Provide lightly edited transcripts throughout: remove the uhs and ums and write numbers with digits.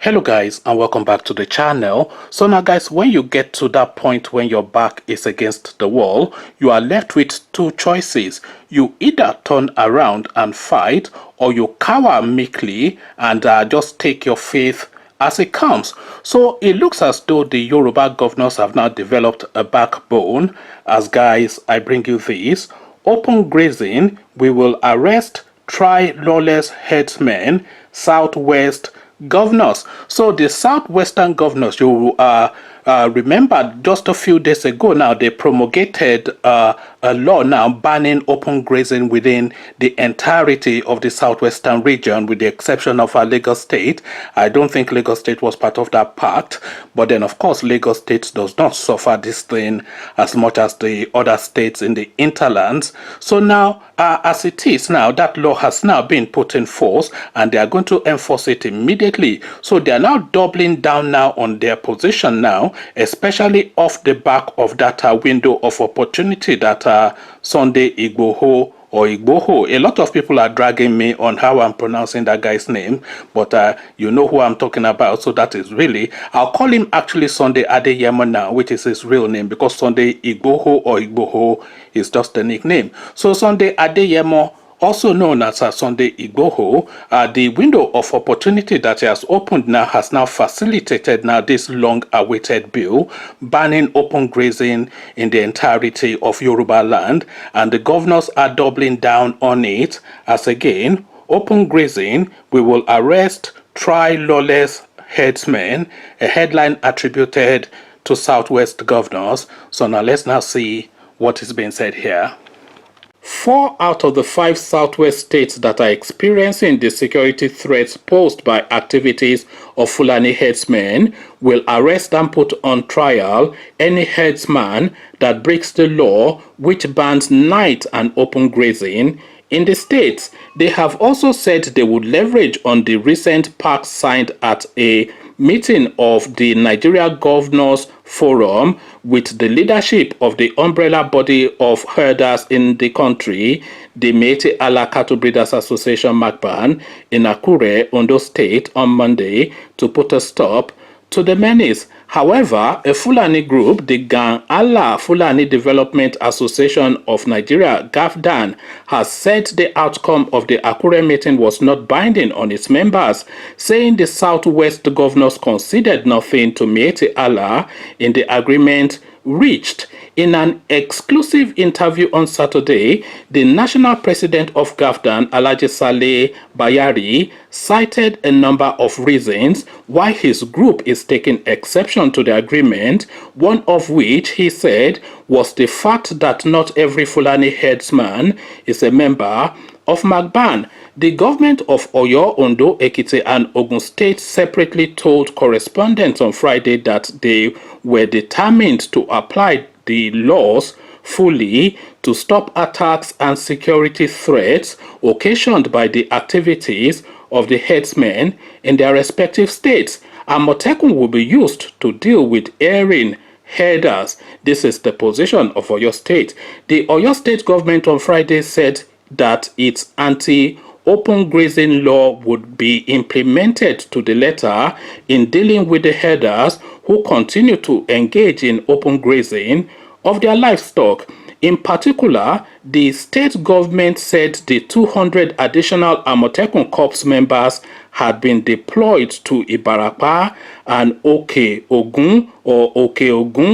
Hello guys, and welcome back to the channel. So now guys, when you get to that point when your back is against the wall, you are left with two choices. You either turn around and fight, or you cower meekly and just take your faith as it comes. So it looks as though the Yoruba governors have now developed a backbone. As guys, I bring you this. Open grazing, we will arrest, try lawless herdsmen, Southwest governors. So the Southwestern governors, you remember just a few days ago now, they promulgated a law now banning open grazing within the entirety of the Southwestern region, with the exception of Lagos State. I don't think Lagos State was part of that pact, but then of course Lagos State does not suffer this thing as much as the other states in the interlands. So now, as it is now, that law has now been put in force, and they are going to enforce it immediately. So they are now doubling down now on their position now, especially off the back of that window of opportunity that Sunday Igboho or Igboho. A lot of people are dragging me on how I'm pronouncing that guy's name, but you know who I'm talking about. So that is really, I'll call him actually Sunday Adeyemo now, which is his real name, because Sunday Igboho or Igboho is just a nickname. So Sunday Adeyemo, also known as Sunday Igboho, the window of opportunity that he has opened now has now facilitated now this long-awaited bill banning open grazing in the entirety of Yoruba land, and the governors are doubling down on it. As again, open grazing, we will arrest, try lawless herdsmen, a headline attributed to Southwest governors. So now let's now see what is being said here. 4 out of the 5 Southwest states that are experiencing the security threats posed by activities of Fulani herdsmen will arrest and put on trial any herdsman that breaks the law which bans night and open grazing in the states. They have also said they would leverage on the recent pact signed at a meeting of the Nigeria Governors Forum with the leadership of the umbrella body of herders in the country, the Meete Allah Cattle Breeders Association MACBAN, in Akure, Ondo State on Monday to put a stop to the menace. However, a Fulani group, the Gang Allah Fulani Development Association of Nigeria, GAFDAN, has said the outcome of the Akure meeting was not binding on its members, saying the Southwest governors conceded nothing to Meete Allah in the agreement reached. In an exclusive interview on Saturday, the national president of GAFDAN, Alhaji Saleh Bayari, cited a number of reasons why his group is taking exception to the agreement, one of which, he said, was the fact that not every Fulani herdsman is a member of MACBAN. The government of Oyo, Ondo, Ekiti, and Ogun State separately told correspondents on Friday that they were determined to apply the laws fully to stop attacks and security threats occasioned by the activities of the herdsmen in their respective states. Amotekun will be used to deal with erring herders. This is the position of Oyo State. The Oyo State government on Friday said that its anti-open grazing law would be implemented to the letter in dealing with the herders who continue to engage in open grazing of their livestock. In particular, the state government said the 200 additional Amotekun Corps members had been deployed to Ibarapa and Oke-Ogun.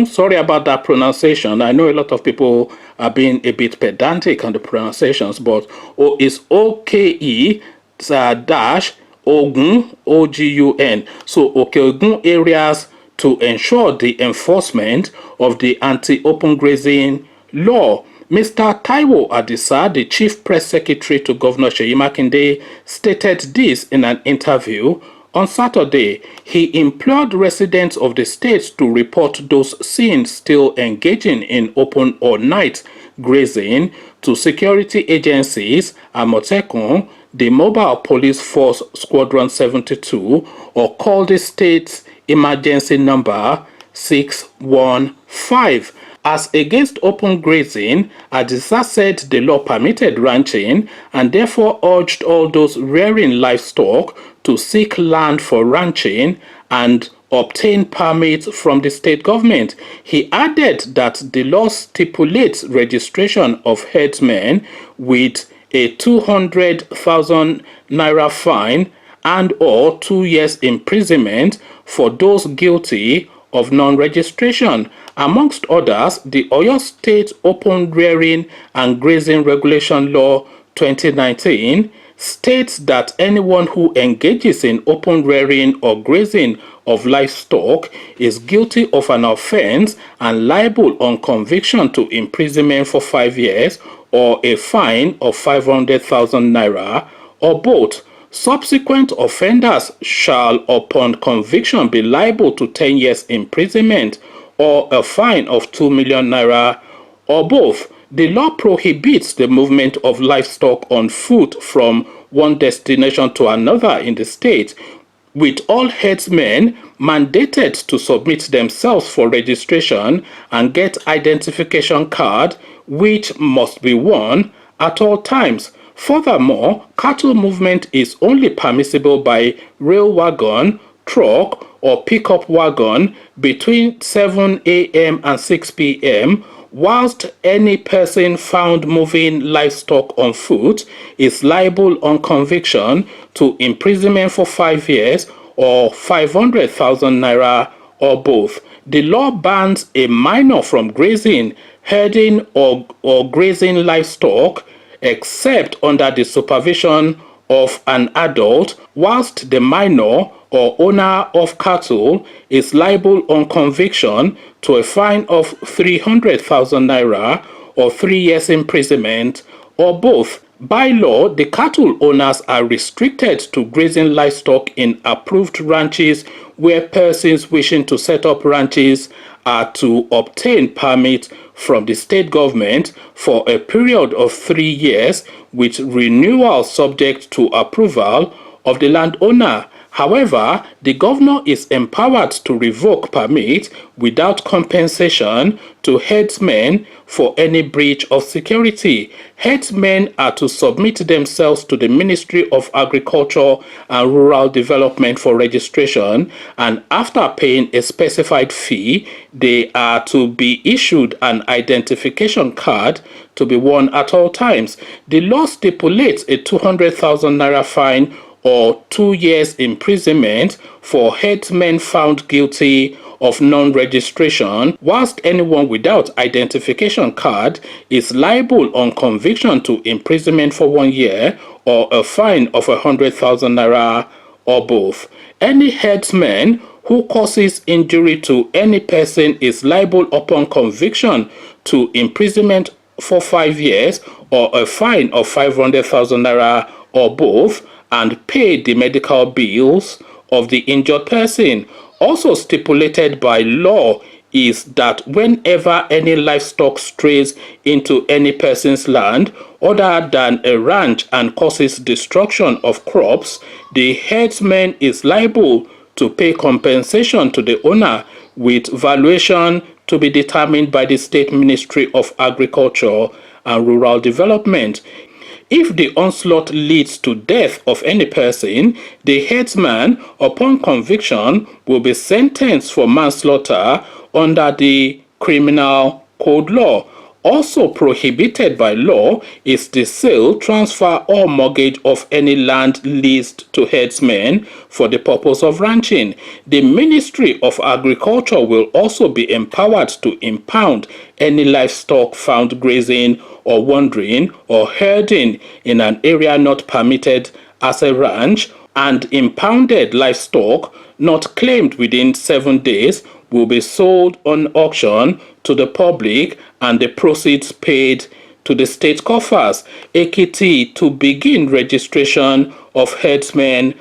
Sorry about that pronunciation. I know a lot of people are being a bit pedantic on the pronunciations, but it's O-K-E dash Ogun, O-G-U-N. So Oke-Ogun areas to ensure the enforcement of the anti-open grazing law. Mr. Taiwo Adisa, the chief press secretary to Governor Seyi Makinde, stated this in an interview on Saturday. He implored residents of the state to report those seen still engaging in open or night grazing to security agencies, Amotekun, the Mobile Police Force Squadron 72, or call the state's emergency number 615. As against open grazing, Adisa said the law permitted ranching and therefore urged all those rearing livestock to seek land for ranching and obtain permits from the state government. He added that the law stipulates registration of herdsmen with a 200,000 naira fine and or 2 years imprisonment for those guilty of non-registration. Amongst others, the Oyo State Open Rearing and Grazing Regulation Law 2019 states that anyone who engages in open rearing or grazing of livestock is guilty of an offense and liable on conviction to imprisonment for 5 years or a fine of 500,000 naira or both. Subsequent offenders shall upon conviction be liable to 10 years imprisonment or a fine of 2 million naira or both. The law prohibits the movement of livestock on foot from one destination to another in the state, with all herdsmen mandated to submit themselves for registration and get identification card, which must be worn at all times. Furthermore, cattle movement is only permissible by rail wagon, truck, or pickup wagon between 7 a.m. and 6 p.m., whilst any person found moving livestock on foot is liable on conviction to imprisonment for 5 years or 500,000 naira or both. The law bans a minor from grazing, herding, or grazing livestock except under the supervision of an adult, whilst the minor or owner of cattle is liable on conviction to a fine of 300,000 naira or 3 years imprisonment or both. By law, the cattle owners are restricted to grazing livestock in approved ranches where persons wishing to set up ranches are to obtain permit from the state government for a period of 3 years with renewal subject to approval of the landowner. However, the governor is empowered to revoke permit without compensation to herdsmen for any breach of security. Herdsmen are to submit themselves to the Ministry of Agriculture and Rural Development for registration, and after paying a specified fee, they are to be issued an identification card to be worn at all times. The law stipulates a 200,000 naira fine or 2 years imprisonment for herdsmen found guilty of non-registration, whilst anyone without identification card is liable on conviction to imprisonment for 1 year or a fine of 100,000 naira or both. Any herdsman who causes injury to any person is liable upon conviction to imprisonment for 5 years or a fine of 500,000 naira or both, and pay the medical bills of the injured person. Also stipulated by law is that whenever any livestock strays into any person's land other than a ranch and causes destruction of crops, the herdsman is liable to pay compensation to the owner with valuation to be determined by the State Ministry of Agriculture and Rural Development. If the onslaught leads to death of any person, the herdsman, upon conviction, will be sentenced for manslaughter under the Criminal Code law. Also prohibited by law is the sale, transfer, or mortgage of any land leased to herdsmen for the purpose of ranching. The Ministry of Agriculture will also be empowered to impound any livestock found grazing or wandering or herding in an area not permitted as a ranch, and impounded livestock not claimed within 7 days will be sold on auction to the public and the proceeds paid to the state coffers. Ekiti to begin registration of herdsmen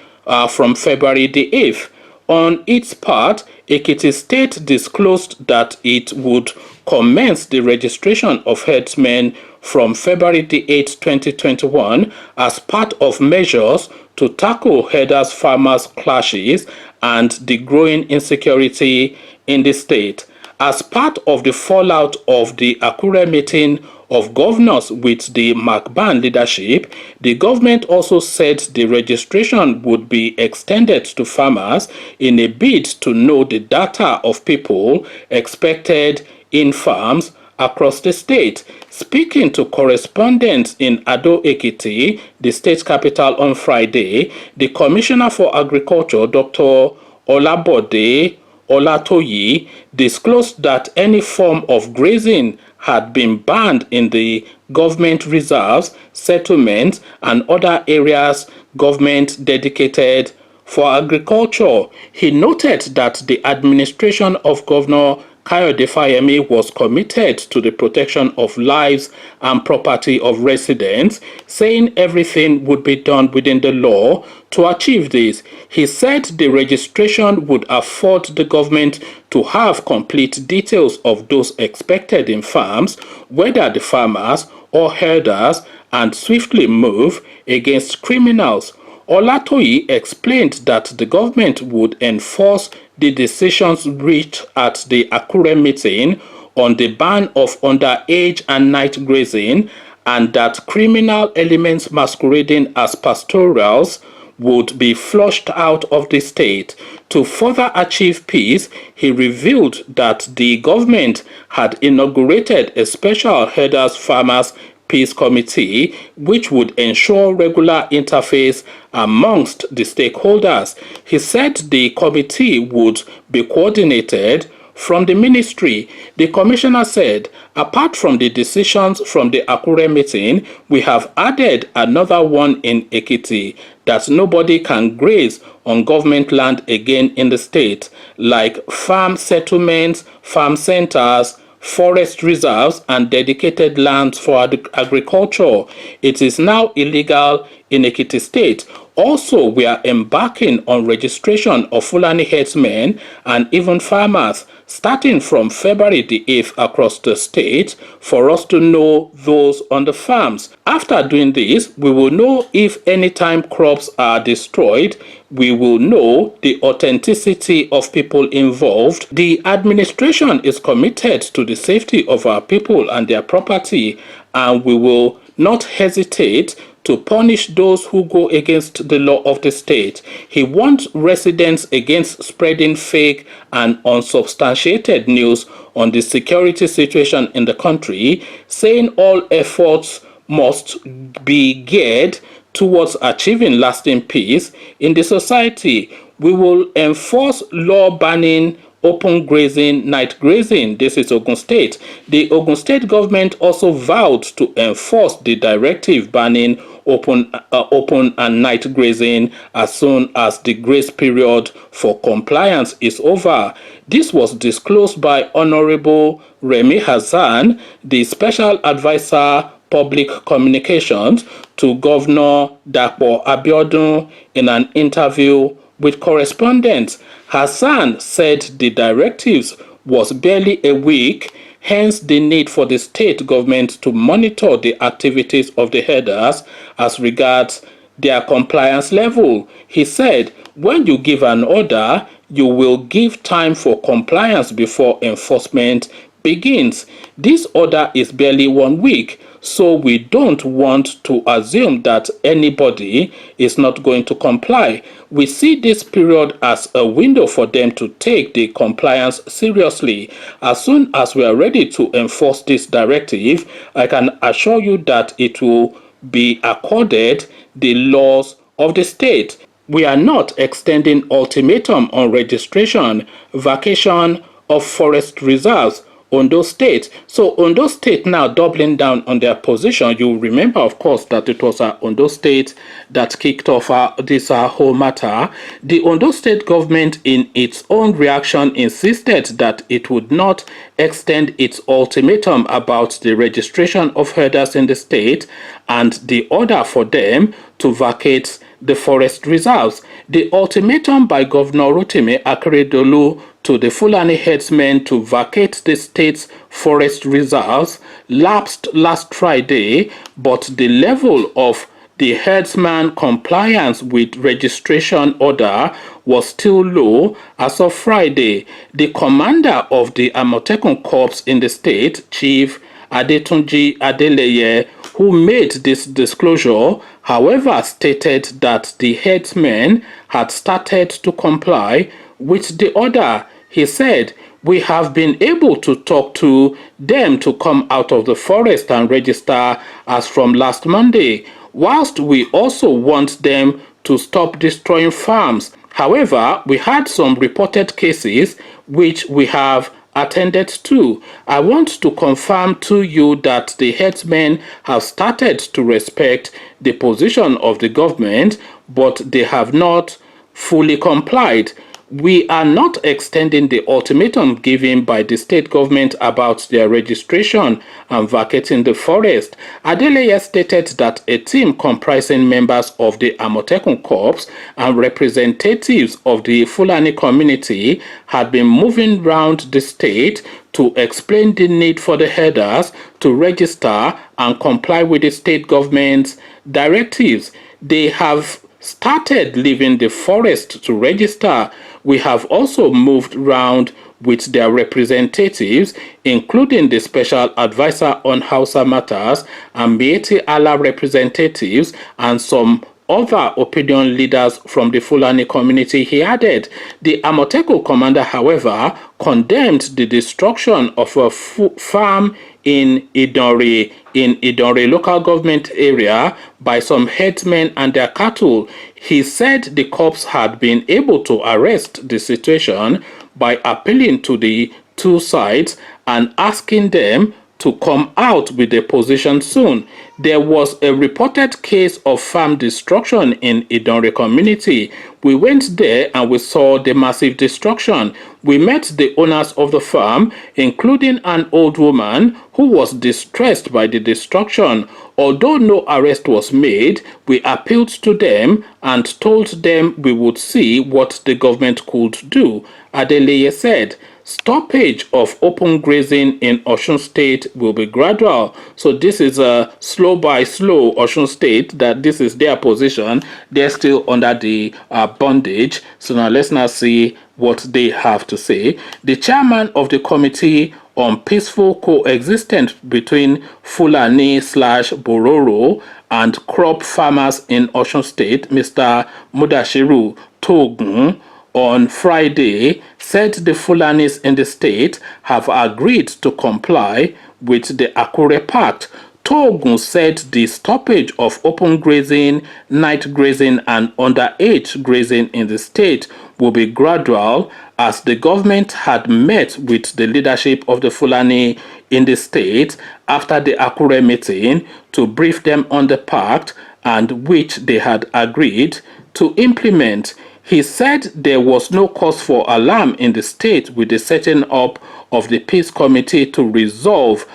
from February the 8th. On its part, Ekiti State disclosed that it would commence the registration of herdsmen from February the 8th, 2021 as part of measures to tackle herders-farmers clashes and the growing insecurity in the state. As part of the fallout of the Akure meeting of governors with the MacBan leadership, the government also said the registration would be extended to farmers in a bid to know the data of people expected in farms across the state. Speaking to correspondents in Ado-Ekiti, the state capital, on Friday, the Commissioner for Agriculture, Dr. Olabode Olatoyi, disclosed that any form of grazing had been banned in the government reserves, settlements, and other areas government dedicated for agriculture. He noted that the administration of Governor Kayode Fayemi was committed to the protection of lives and property of residents, saying everything would be done within the law to achieve this. He said the registration would afford the government to have complete details of those expected in farms, whether the farmers or herders, and swiftly move against criminals. Olatoyi explained that the government would enforce the decisions reached at the Akure meeting on the ban of underage and night grazing, and that criminal elements masquerading as pastorals would be flushed out of the state. To further achieve peace, he revealed that the government had inaugurated a special herders farmers Peace Committee, which would ensure regular interface amongst the stakeholders. He said the committee would be coordinated from the ministry. The commissioner said, apart from the decisions from the Akure meeting, we have added another one in Ekiti, that nobody can graze on government land again in the state, like farm settlements, farm centers, forest reserves, and dedicated lands for agriculture. It is now illegal in Ekiti State. Also, we are embarking on registration of Fulani herdsmen and even farmers, starting from February the 8th across the state, for us to know those on the farms. After doing this, we will know if anytime crops are destroyed, we will know the authenticity of people involved. The administration is committed to the safety of our people and their property, and we will not hesitate to punish those who go against the law of the state. He warned residents against spreading fake and unsubstantiated news on the security situation in the country, saying all efforts must be geared towards achieving lasting peace in the society. We will enforce law banning open grazing, night grazing. This is Ogun State. The Ogun State government also vowed to enforce the directive banning open and night grazing as soon as the grace period for compliance is over. This was disclosed by Honorable Remi Hassan, the Special Advisor Public Communications to Governor Dapo Abiodun, in an interview with correspondents. Hassan said the directives was barely a week, hence the need for the state government to monitor the activities of the herders as regards their compliance level. He said, when you give an order, you will give time for compliance before enforcement begins. This order is barely 1 week, so we don't want to assume that anybody is not going to comply. We see this period as a window for them to take the compliance seriously. As soon as we are ready to enforce this directive, I can assure you that it will be accorded the laws of the state. We are not extending ultimatum on registration, vacation of forest reserves, Ondo State. So Ondo State now doubling down on their position. You remember, of course, that it was Ondo State that kicked off this whole matter. The Ondo State government, in its own reaction, insisted that it would not extend its ultimatum about the registration of herders in the state and the order for them to vacate the forest reserves. The ultimatum by Governor Rotimi Akeredolu to the Fulani herdsmen to vacate the state's forest reserves lapsed last Friday, but the level of the herdsman compliance with registration order was still low as of Friday. The commander of the Amotekun Corps in the state, Chief Adetunji Adeleye, who made this disclosure, however, stated that the herdsmen had started to comply with the order. He said, "We have been able to talk to them to come out of the forest and register as from last Monday, whilst we also want them to stop destroying farms. However, we had some reported cases which we have attended to. I want to confirm to you that the herdsmen have started to respect the position of the government, but they have not fully complied. We are not extending the ultimatum given by the state government about their registration and vacating the forest." Adeleye stated that a team comprising members of the Amotekun Corps and representatives of the Fulani community had been moving round the state to explain the need for the herders to register and comply with the state government's directives. They have started leaving the forest to register. We have also moved round with their representatives, including the Special Advisor on Hausa Matters and Mieti Allah representatives and some other opinion leaders from the Fulani community, he added. The Amotekun commander, however, condemned the destruction of a farm in Idore local government area by some herdsmen and their cattle. He said the cops had been able to arrest the situation by appealing to the two sides and asking them to come out with a position soon. There was a reported case of farm destruction in Idore community. We went there and we saw the massive destruction. We met the owners of the farm, including an old woman who was distressed by the destruction. Although no arrest was made, we appealed to them and told them we would see what the government could do. Adeleye said, "Stoppage of open grazing in Osun State will be gradual." So this is a slow by slow Osun State, that this is their position. They're still under the bondage. So now let's now see what they have to say. The chairman of the Committee on Peaceful Coexistence between Fulani/Bororo and crop farmers in Osun State, Mr. Mudashiru Togun, on Friday said the Fulanis in the state have agreed to comply with the Akure Pact. Togun said the stoppage of open grazing, night grazing, and underage grazing in the state will be gradual, as the government had met with the leadership of the Fulani in the state after the Akure meeting to brief them on the pact, and which they had agreed to implement. He said there was no cause for alarm in the state with the setting up of the Peace Committee to resolve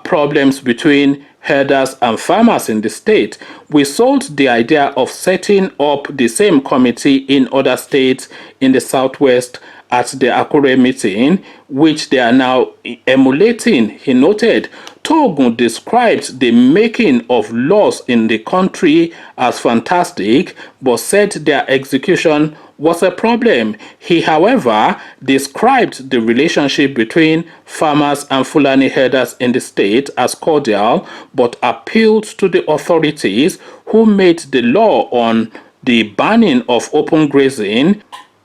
problems between herders and farmers in the state. We sold the idea of setting up the same committee in other states in the southwest at the Akure meeting, which they are now emulating, he noted. Togun described the making of laws in the country as fantastic, but said their execution was a problem. He, however, described the relationship between farmers and Fulani herders in the state as cordial, but appealed to the authorities who made the law on the banning of open grazing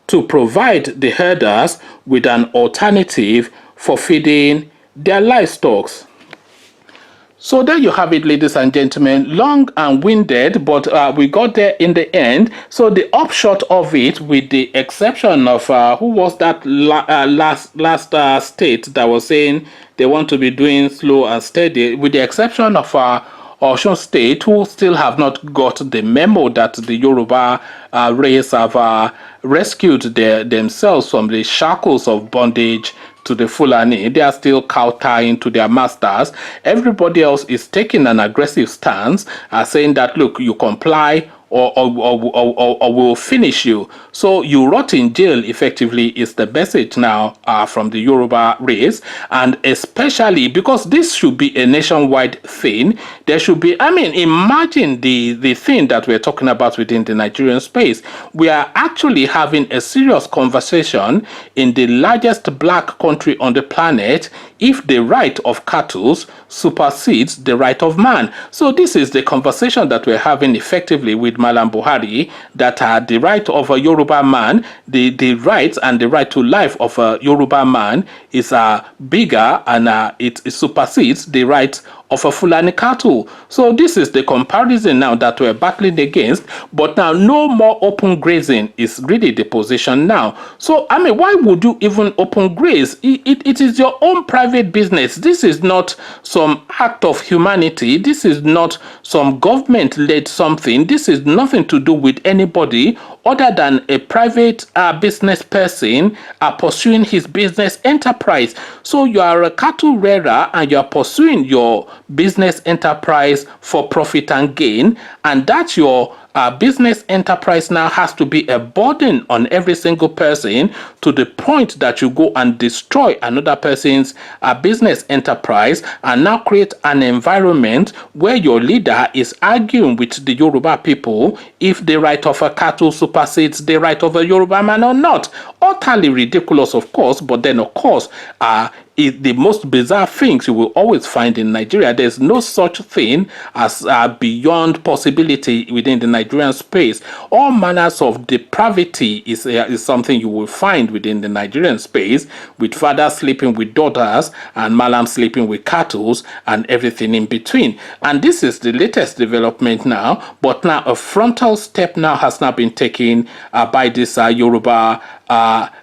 to provide the herders with an alternative for feeding their livestock. So there you have it, ladies and gentlemen. Long and winded, but we got there in the end. So the upshot of it, with the exception of who was that last state that was saying they want to be doing slow and steady, with the exception of Osun State, who still have not got the memo that the Yoruba race have rescued themselves from the shackles of bondage to the Fulani. They are still kowtowing to their masters. Everybody else is taking an aggressive stance, saying that, look, you comply or we'll finish you. So you rot in jail effectively is the message now from the Yoruba race, and especially because this should be a nationwide thing. There should be, I mean, imagine the thing that we're talking about within the Nigerian space. We are actually having a serious conversation in the largest black country on the planet if the right of cattle supersedes the right of man. So this is the conversation that we're having effectively with Malam Buhari, that the right of a Yoruba man, the rights and the right to life of a Yoruba man is bigger, and it supersedes the rights of a Fulani cattle. So this is the comparison now that we're battling against. But now no more open grazing is really the position now. So I mean, why would you even open graze? It is your own private business. This is not some act of humanity. This is not some government-led something. This is nothing to do with anybody other than a private business person pursuing his business enterprise. So you are a cattle rearer and you are pursuing your business enterprise for profit and gain, and that's your business enterprise now has to be a burden on every single person, to the point that you go and destroy another person's business enterprise and now create an environment where your leader is arguing with the Yoruba people if the right of a cattle supersedes the right of a Yoruba man or not. Utterly ridiculous, of course, but then, of course, the most bizarre things you will always find in Nigeria. There's no such thing as beyond possibility within the Nigerian space. All manners of depravity is something you will find within the Nigerian space, with fathers sleeping with daughters and Malam sleeping with cattle and everything in between. And this is the latest development now, but now a frontal step now has now been taken by this Yoruba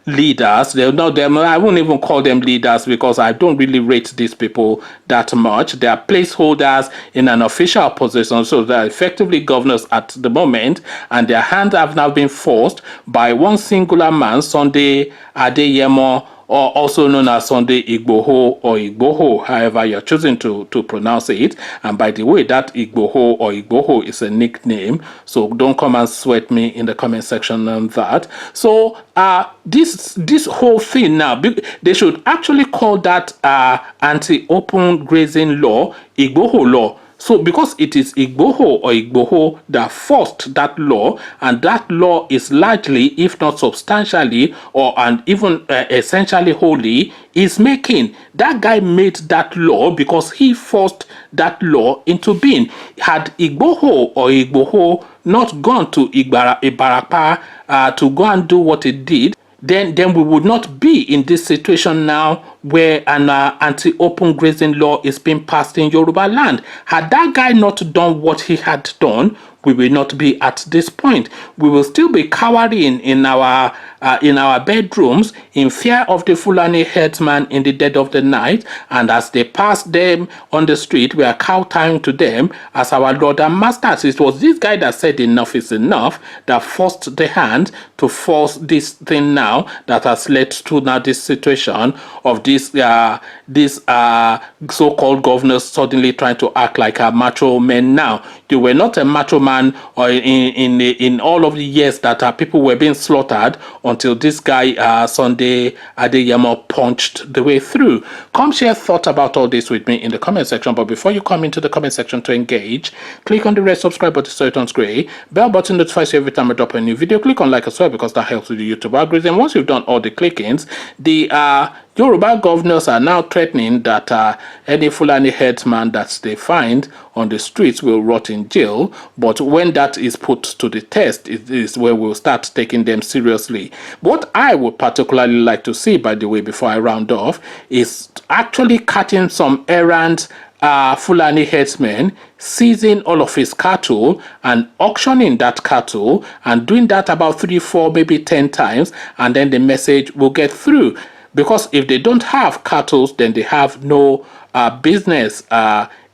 leaders. They're not them. I won't even call them leaders because I don't really rate these people that much. They are placeholders in an official position, so they're effectively governors at the moment, and their hands have now been forced by one singular man, Sunday Adeyemo, or also known as Sunday Igboho or Igboho, however you're choosing to pronounce it. And by the way, that Igboho or Igboho is a nickname, so don't come and sweat me in the comment section on that. So this whole thing now, they should actually call that anti-open grazing law Igboho law. So because it is Igboho or Igboho that forced that law, and that law is largely, if not substantially, and even essentially wholly, is making. That guy made that law because he forced that law into being. Had Igboho or Igboho not gone to Ibarapa to go and do what it did, then we would not be in this situation now where an anti-open grazing law is being passed in Yorubaland. Had that guy not done what he had done, we will not be at this point. We will still be cowering in our bedrooms in fear of the Fulani herdsman in the dead of the night, and as they pass them on the street, we are kowtowing to them as our Lord and Masters. It was this guy that said enough is enough, that forced the hand to force this thing now, that has led to now this situation of this so-called governors suddenly trying to act like a macho men now. You were not a macho man or in all of the years that people were being slaughtered until this guy Sunday Adeyemo punched the way through. Come share thoughts about all this with me in the comment section. But before you come into the comment section to engage, click on the red subscribe button so it turns gray. Bell button notifies you every time I drop a new video. Click on like as well because that helps with the YouTube algorithm. Once you've done all the clickings, the Yoruba governors are now threatening that any Fulani herdsman that they find on the streets will rot in jail. But when that is put to the test, it is where we'll start taking them seriously. What I would particularly like to see, by the way, before I round off, is actually catching some errant Fulani herdsmen, seizing all of his cattle and auctioning that cattle, and doing that about 3, 4, maybe 10 times, and then the message will get through. Because if they don't have cattle, then they have no business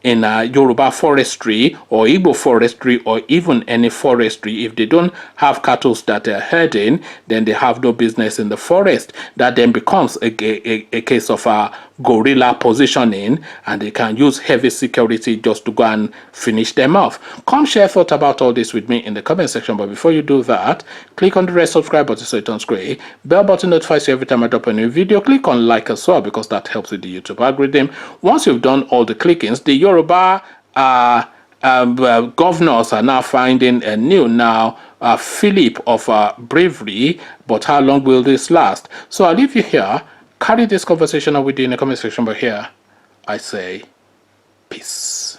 in Yoruba forestry or Igbo forestry or even any forestry, if they don't have cattle that they're herding, then they have no business in the forest. That then becomes a case of guerrilla positioning, and they can use heavy security just to go and finish them off. Come share thoughts about all this with me in the comment section, but before you do that, click on the red subscribe button so it turns gray. Bell button notifies you every time I drop a new video. Click on like as well, because that helps with the YouTube algorithm. Once you've done all the clickings, the Yoruba governors are now finding a new Philip of bravery, but how long will this last? So I'll leave you here. Carry this conversation on with you in the comment section, but here I say peace.